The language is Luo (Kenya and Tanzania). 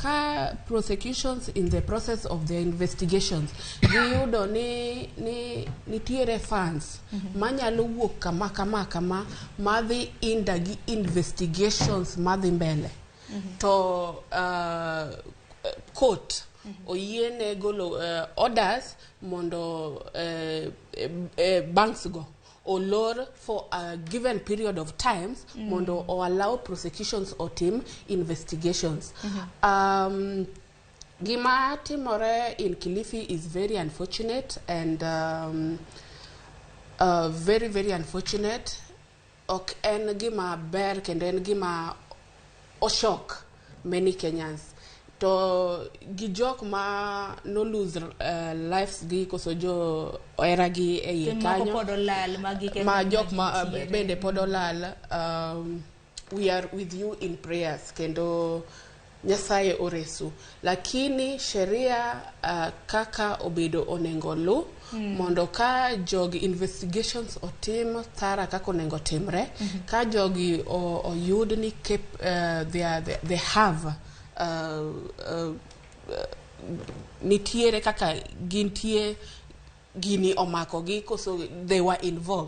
Ka prosecutions in the process of their investigations giyudo ni nitiere funds manyalo wuok kama madhi inda gi investigations madhi mbele to court oyiene golo orders mondo banks go olor for a given period of times mondo or allow prosecutions or team investigations. Gima timore in Kilifi is very unfortunate and very, very unfortunate. Ok en gima ber kendo en gima shock many Kenyans. To gi jok ma no lose lives gi koso jo era gi e ye kanyo ma jok ma bende podolal. We are with you in prayers kendo Nyasaye oresu, lakini sheria kaka obedo onengo lu mondo ka jogi investigations o team thara kako onengo timre ka jogi oyud ni they have nitiere kaka gintie gini omakogi koso they were involved.